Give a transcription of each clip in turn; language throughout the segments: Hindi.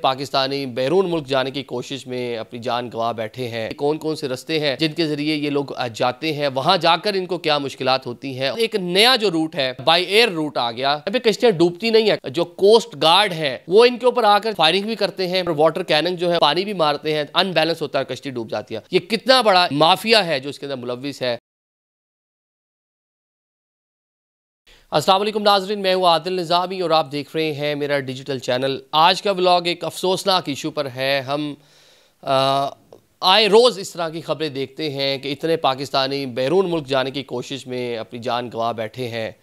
पाकिस्तानी बैरून मुल्क जाने की कोशिश में अपनी जान गंवा बैठे हैं। कौन कौन से रास्ते हैं जिनके जरिए ये लोग जाते हैं, वहां जाकर इनको क्या मुश्किलात होती हैं। एक नया जो रूट है बाय एयर रूट आ गया। अभी कश्तियां डूबती नहीं है, जो कोस्ट गार्ड है वो इनके ऊपर आकर फायरिंग भी करते हैं, वाटर कैनन जो है पानी भी मारते हैं, अनबैलेंस होता है, कश्ती डूब जाती है। ये कितना बड़ा माफिया है जो इसके अंदर मुलविस है। अस्सलाम वालेकुम नाज़रीन, मैं हूँ आदिल निज़ामी और आप देख रहे हैं मेरा डिजिटल चैनल। आज का व्लॉग एक अफसोसनाक इशू पर है। हम आए रोज़ इस तरह की खबरें देखते हैं कि इतने पाकिस्तानी बैरून मुल्क जाने की कोशिश में अपनी जान गंवा बैठे हैं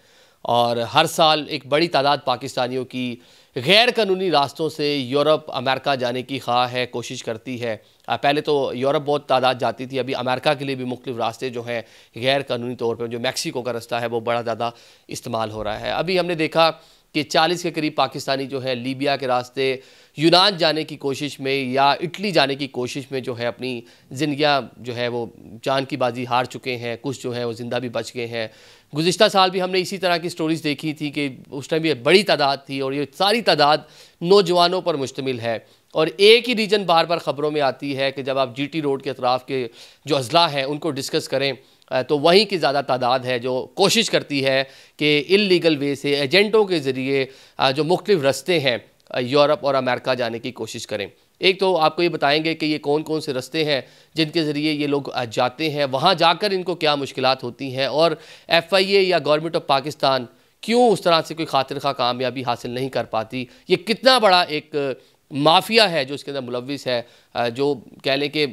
और हर साल एक बड़ी तादाद पाकिस्तानियों की गैर कानूनी रास्तों से यूरोप अमेरिका जाने की ख्वाह है, कोशिश करती है। पहले तो यूरोप बहुत तादाद जाती थी, अभी अमेरिका के लिए भी मुख्तलिफ रास्ते जो हैं गैर कानूनी तौर पर, जो मैक्सिको का रास्ता है वो बड़ा ज़्यादा इस्तेमाल हो रहा है। अभी हमने देखा कि 40 के करीब पाकिस्तानी जो है लीबिया के रास्ते यूनान जाने की कोशिश में या इटली जाने की कोशिश में जो है अपनी ज़िंदगियाँ जो है वो जान की बाजी हार चुके हैं। कुछ जो है वो ज़िंदा भी बच गए हैं। गुज़िश्ता साल भी हमने इसी तरह की स्टोरीज़ देखी थी कि उस टाइम भी बड़ी तादाद थी और ये सारी तादाद नौजवानों पर मुश्तमिल है। और एक ही रीजन बार बार ख़बरों में आती है कि जब आप GT रोड के अतराफ़ के जो अज़ला हैं उनको डिस्कस करें तो वहीं की ज़्यादा तादाद है जो कोशिश करती है कि इल्लीगल वे से एजेंटों के ज़रिए जो मुख्तलिफ रास्ते हैं यूरोप और अमेरिका जाने की कोशिश करें। एक तो आपको ये बताएंगे कि ये कौन कौन से रास्ते हैं जिनके ज़रिए ये लोग जाते हैं, वहाँ जाकर इनको क्या मुश्किलात होती हैं और FIA या गवर्नमेंट ऑफ पाकिस्तान क्यों उस तरह से कोई खातिर खा कामयाबी हासिल नहीं कर पाती। ये कितना बड़ा एक माफिया है जो इसके अंदर मुलविस है, जो कह लें कि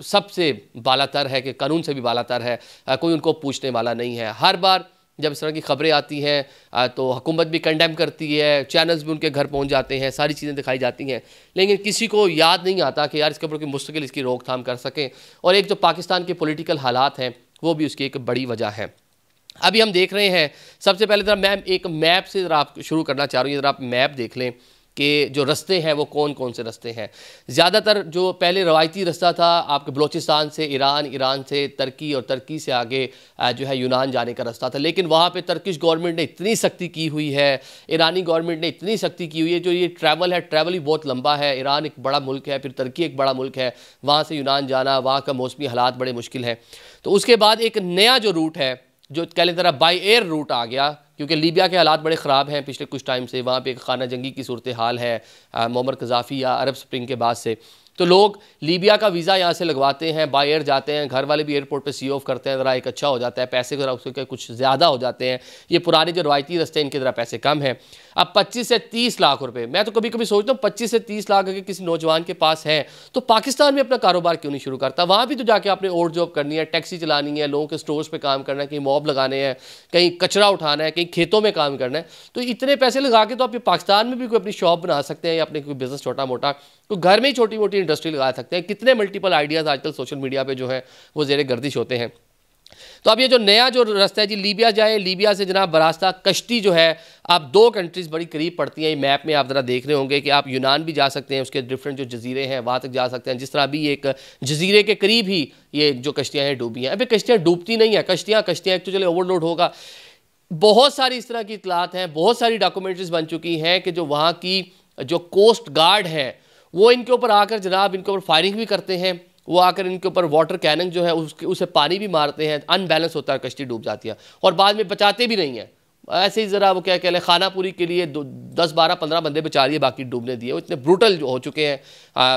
सबसे बालातर है, कि कानून से भी बालातर है, कोई उनको पूछने वाला नहीं है। हर बार जब इस तरह की खबरें आती हैं तो हुकूमत भी कंडेम करती है, चैनल्स भी उनके घर पहुंच जाते हैं, सारी चीज़ें दिखाई जाती हैं, लेकिन किसी को याद नहीं आता कि यार इसके ऊपर कोई मुस्तकिल इसकी रोकथाम कर सकें। और एक जो पाकिस्तान के पॉलिटिकल हालात हैं वो भी उसकी एक बड़ी वजह है। अभी हम देख रहे हैं, सबसे पहले ज़रा मैं एक मैप से ज़रा आप शुरू करना चाह रहा हूँ। ज़रा आप मैप देख लें कि जो रास्ते हैं वो कौन कौन से रास्ते हैं। ज़्यादातर जो पहले रवायती रास्ता था आपके बलोचिस्तान से ईरान, ईरान से तुर्की और तुर्की से आगे जो है यूनान जाने का रास्ता था, लेकिन वहाँ पे तुर्किश गवर्नमेंट ने इतनी सख्ती की हुई है, ईरानी गवर्नमेंट ने इतनी सख्ती की हुई है, जो ये ट्रैवल है ट्रैवल ही बहुत लंबा है। ईरान एक बड़ा मुल्क है, फिर तुर्की एक बड़ा मुल्क है, वहाँ से यूनान जाना, वहाँ का मौसमी हालात बड़े मुश्किल हैं। तो उसके बाद एक नया जो रूट है जो कह लें तरह बाई एयर रूट आ गया, क्योंकि लीबिया के हालात बड़े ख़राब हैं पिछले कुछ टाइम से। वहाँ पे एक खाना जंगी की सूरत हाल है मुअम्मर कज़ाफ़ी या अरब स्प्रिंग के बाद से। तो लोग लीबिया का वीज़ा यहाँ से लगवाते हैं, बाय एयर जाते हैं, घर वाले भी एयरपोर्ट पे सी ऑफ करते हैं, ज़रा एक अच्छा हो जाता है, पैसे ज़रा उसके कुछ ज़्यादा हो जाते हैं। ये पुराने जो रवायती रास्ते इनके ज़रा पैसे कम हैं। अब 25 से 30 लाख रुपए, मैं तो कभी कभी सोचता हूँ 25 से 30 लाख अगर किसी नौजवान के पास है तो पाकिस्तान में अपना कारोबार क्यों नहीं शुरू करता। वहाँ भी तो जाके आपने और जॉब करनी है, टैक्सी चलानी है, लोगों के स्टोर्स पे काम करना है, कहीं मॉब लगाने हैं, कहीं कचरा उठाना है, कहीं खेतों में काम करना है। तो इतने पैसे लगा के तो आप पाकिस्तान में भी कोई अपनी शॉप बना सकते हैं या अपने कोई बिजनेस छोटा मोटा, तो घर में ही छोटी मोटी इंडस्ट्री लगा सकते हैं। कितने मल्टीपल आइडियाज़ आजकल सोशल मीडिया पे जो है वो ज़ेरे गर्दिश होते हैं। तो अब ये जो नया जो रास्ता है जी, लीबिया जाए, लीबिया से जनाब बरास्ता कश्ती जो है, आप दो कंट्रीज़ बड़ी करीब पड़ती हैं। ये मैप में आप ज़रा देख रहे होंगे कि आप यूनान भी जा सकते हैं, उसके डिफरेंट जो जजीरे हैं वहाँ तक जा सकते हैं। जिस तरह अभी एक जजीरे के करीब ही ये जो कश्तियाँ हैं डूबी हैं। अभी कश्तियाँ डूबती नहीं हैं, कश्तियाँ एक तो चले ओवरलोड होगा। बहुत सारी इस तरह की इतलात हैं, बहुत सारी डॉक्यूमेंट्रीज बन चुकी हैं कि जो वहाँ की जो कोस्ट गार्ड है वो इनके ऊपर आकर जनाब इनके ऊपर फायरिंग भी करते हैं। वो आकर इनके ऊपर वाटर कैनन जो है उसे पानी भी मारते हैं, अनबैलेंस होता है, कश्ती डूब जाती है और बाद में बचाते भी नहीं हैं। ऐसे ही ज़रा वो क्या कह लें, खानापुरी के लिए 10, 12, 15 बंदे बचा लिए, बाकी डूबने दिए। वो इतने ब्रूटल हो चुके हैं।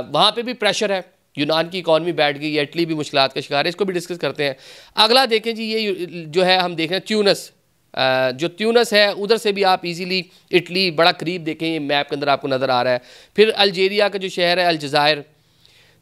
वहाँ पर भी प्रेशर है, यूनान की इकॉनमी बैठ गई है, इटली भी मुश्किलात का शिकार है। इसको भी डिस्कस करते हैं। अगला देखें जी, ये जो है हम देख रहे हैं ट्यूनस, जो ट्यूनस है उधर से भी आप इजीली इटली बड़ा करीब देखें, ये मैप के अंदर आपको नज़र आ रहा है। फिर अल्जेरिया का जो शहर है अल्जायर,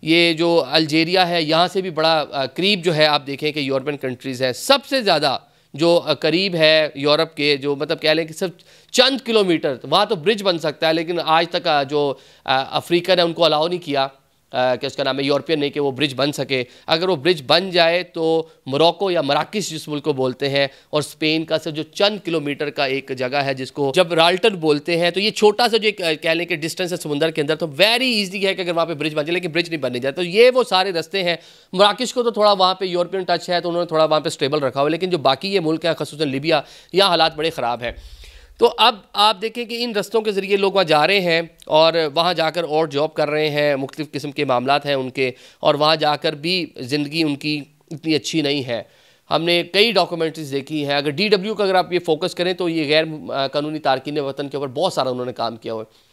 ये जो अल्जेरिया है यहाँ से भी बड़ा करीब जो है आप देखें कि यूरोपियन कंट्रीज़ है। सबसे ज़्यादा जो करीब है यूरोप के, जो मतलब कह लें कि सिर्फ चंद किलोमीटर, तो वहाँ तो ब्रिज बन सकता है, लेकिन आज तक जो अफ्रीकन है उनको अलाउ नहीं किया कि उसका नाम है यूरोपियन, नहीं कि वो ब्रिज बन सके। अगर वो ब्रिज बन जाए तो मोरक्को या मराकिश जिस मुल्क को बोलते हैं और स्पेन का सिर्फ जो चंद किलोमीटर का एक जगह है जिसको जब राल्टन बोलते हैं, तो ये छोटा सा जो कह लें कि डिस्टेंस है समुद्र के अंदर, तो वेरी इजी है कि अगर वहाँ पे ब्रिज बन जाए, लेकिन ब्रिज नहीं बनने जाता। तो ये वो सारे रास्ते हैं। मराकिश को तो थोड़ा वहाँ पे यूरोपियन टच है तो उन्होंने थोड़ा वहाँ पे स्टेबल रखा हुआ, लेकिन जो बाकी ये मुल्क है खसूसन लीबिया, यहाँ हालात बड़े ख़राब हैं। तो अब आप देखें कि इन रस्तों के ज़रिए लोग वहाँ जा रहे हैं और वहाँ जाकर और जॉब कर रहे हैं, मुख्तलिफ़ किस्म के मामलात हैं उनके, और वहाँ जाकर भी ज़िंदगी उनकी इतनी अच्छी नहीं है। हमने कई डॉक्यूमेंट्रीज देखी हैं। अगर DW का अगर आप ये फोकस करें तो ये गैर कानूनी तारकीन वतन के ऊपर बहुत सारा उन्होंने काम किया हुआ है।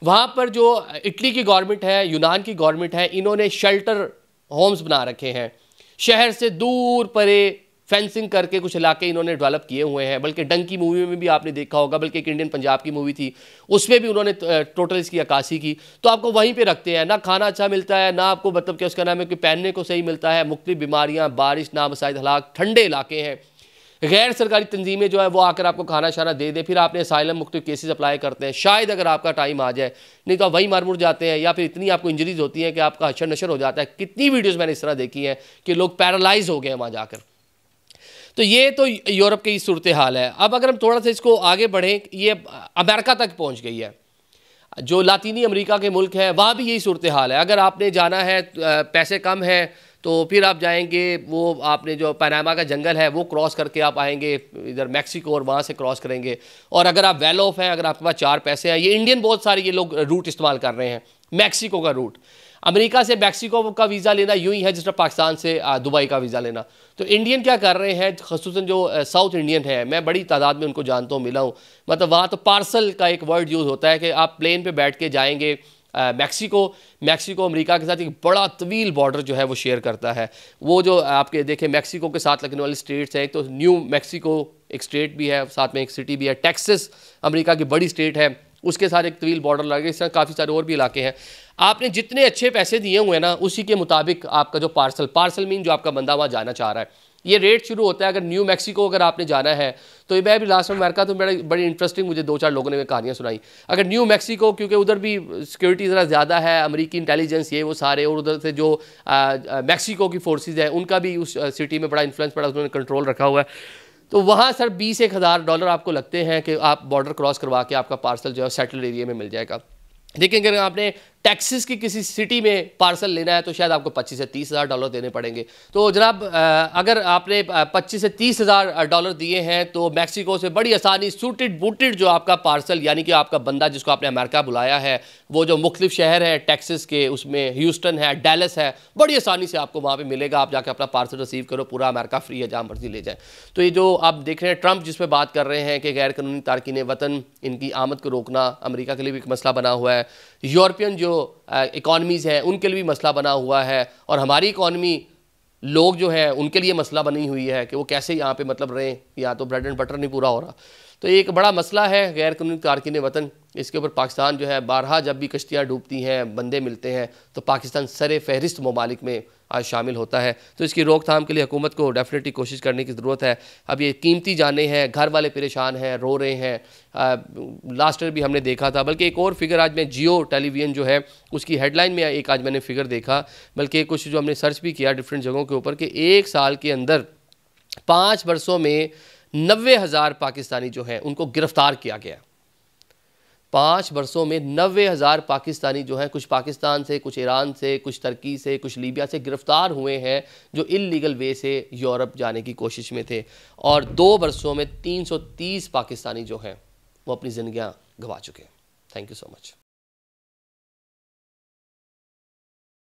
वहाँ पर जो इटली की गवर्नमेंट है, यूनान की गवर्नमेंट है, इन्होंने शेल्टर होम्स बना रखे हैं। शहर से दूर परे फेंसिंग करके कुछ इलाके इन्होंने डेवलप किए हुए हैं। बल्कि डंकी मूवी में भी आपने देखा होगा, बल्कि एक इंडियन पंजाब की मूवी थी, उसमें भी उन्होंने टोटल इसकी अक्कासी की। तो आपको वहीं पे रखते हैं, ना खाना अच्छा मिलता है, ना आपको मतलब क्या उसका नाम है कि पहनने को सही मिलता है, मुख्तलिफ बीमारियाँ, बारिश, नामसाइद हालात, ठंडे इलाके हैं। गैर सरकारी तंजीमें जो है वो आकर आपको खाना शाना दे दें, फिर आपने असाइलम मुख्तलिफ केसेस अप्लाई करते हैं, शायद अगर आपका टाइम आ जाए, नहीं तो आप वहीं मर मुर जाते हैं, या फिर इतनी आपको इंजरीज होती हैं कि आपका हशर नशर हो जाता है। कितनी वीडियोज़ मैंने इस तरह देखी हैं कि लोग पैरालाइज हो गए हैं वहाँ जाकर। तो ये तो यूरोप की सूरत हाल है। अब अगर हम थोड़ा सा इसको आगे बढ़ें, ये अमेरिका तक पहुँच गई है। जो लातीनी अमेरिका के मुल्क हैं वहाँ भी यही सूरत हाल है। अगर आपने जाना है, पैसे कम हैं, तो फिर आप जाएंगे, वो आपने जो पनामा का जंगल है वो क्रॉस करके आप आएंगे इधर मैक्सिको, और वहाँ से क्रॉस करेंगे। और अगर आप वेल ऑफ हैं, अगर आपके पास 4 पैसे हैं, ये इंडियन बहुत सारे ये लोग रूट इस्तेमाल कर रहे हैं, मैक्सिको का रूट। अमेरिका से मैक्सिको का वीज़ा लेना यूं ही है जिस तरह पाकिस्तान से दुबई का वीज़ा लेना। तो इंडियन क्या कर रहे हैं, ख़ुसूसन जो साउथ इंडियन है, मैं बड़ी तादाद में उनको जानता हूँ, मिला हूँ, मतलब वहाँ तो पार्सल का एक वर्ड यूज़ होता है कि आप प्लेन पे बैठ के जाएंगे मैक्सिको अमेरिका के साथ एक बड़ा तवील बॉर्डर जो है वो शेयर करता है। वो जो आपके देखें मैक्सिको के साथ लगने वाली स्टेट्स हैं, एक तो न्यू मैक्सिको एक स्टेट भी है, साथ में एक सिटी भी है, टेक्सास अमेरिका की बड़ी स्टेट है, उसके साथ एक तवील बॉर्डर लगे। इस तरह काफ़ी सारे और भी इलाके हैं। आपने जितने अच्छे पैसे दिए हुए हैं ना, उसी के मुताबिक आपका जो पार्सल मीन जो आपका बंदा वहाँ जाना चाह रहा है, ये रेट शुरू होता है। अगर न्यू मैक्सिको अगर आपने जाना है, तो ये मैं भी लास्ट में अमेरिका तो बड़ी इंटरेस्टिंग मुझे 2-4 लोगों ने कहानियाँ सुनाई। अगर न्यू मैक्सिको, क्योंकि उधर भी सिक्योरिटी ज़रा ज़्यादा है, अमेरिकी इंटेलिजेंस ये वो सारे, और उधर से जो मैक्सिको की फोर्सेज है उनका भी उस सिटी में बड़ा इन्फ्लुएंस, बड़ा उन्होंने कंट्रोल रखा हुआ है। तो वहाँ सर $20,000 आपको लगते हैं कि आप बॉर्डर क्रॉस करवा के आपका पार्सल जो है सेटल्ड एरिया में मिल जाएगा। लेकिन अगर आपने टेक्सास की किसी सिटी में पार्सल लेना है तो शायद आपको $25,000 से $30,000 देने पड़ेंगे। तो जनाब, अगर आपने $25,000 से $30,000 दिए हैं तो मैक्सिको से बड़ी आसानी सूटेड बूटेड जो आपका पार्सल, यानी कि आपका बंदा जिसको आपने अमेरिका बुलाया है, वो जो मुख्तलिफ शहर है टेक्सास के, उसमें ह्यूस्टन है, डैलस है, बड़ी आसानी से आपको वहाँ पर मिलेगा। आप जाकर अपना पार्सल रिसीव करो, पूरा अमेरिका फ्री है, जहाँ मर्जी ले जाए। तो ये जो आप देख रहे हैं ट्रंप जिस पर बात कर रहे हैं कि गैर कानूनी तारकीन वतन, इनकी आमद को रोकना अमेरिका के लिए भी एक मसला बना हुआ है। यूरोपियन जो इकॉनमीज़ हैं उनके लिए भी मसला बना हुआ है, और हमारी इकॉनमी लोग जो हैं उनके लिए मसला बनी हुई है कि वो कैसे यहाँ पे मतलब रहें, या तो ब्रेड एंड बटर नहीं पूरा हो रहा। तो एक बड़ा मसला है गैर कानूनी तारकीन वतन। इसके ऊपर पाकिस्तान जो है, बारहा जब भी कश्तियाँ डूबती हैं, बंदे मिलते हैं, तो पाकिस्तान सरे फहरिस्त ममालिक में आज शामिल होता है। तो इसकी रोकथाम के लिए हुकूमत को डेफिनेटली कोशिश करने की ज़रूरत है। अब ये कीमती जाने हैं, घर वाले परेशान हैं, रो रहे हैं। लास्ट ईयर भी हमने देखा था, बल्कि एक और फिगर आज मैं जियो टेलीविज़न जो है उसकी हेडलाइन में एक आज मैंने फिगर देखा, बल्कि कुछ जो हमने सर्च भी किया डिफरेंट जगहों के ऊपर, कि 1 साल के अंदर 5 वर्षों में 90,000 पाकिस्तानी जो हैं उनको गिरफ्तार किया गया। 5 वर्षों में 90,000 पाकिस्तानी जो हैं, कुछ पाकिस्तान से, कुछ ईरान से, कुछ तुर्की से, कुछ लीबिया से गिरफ्तार हुए हैं, जो इल्लीगल वे से यूरोप जाने की कोशिश में थे। और 2 वर्षों में 330 पाकिस्तानी जो हैं वो अपनी ज़िंदगियां गंवा चुके हैं। Thank you so much.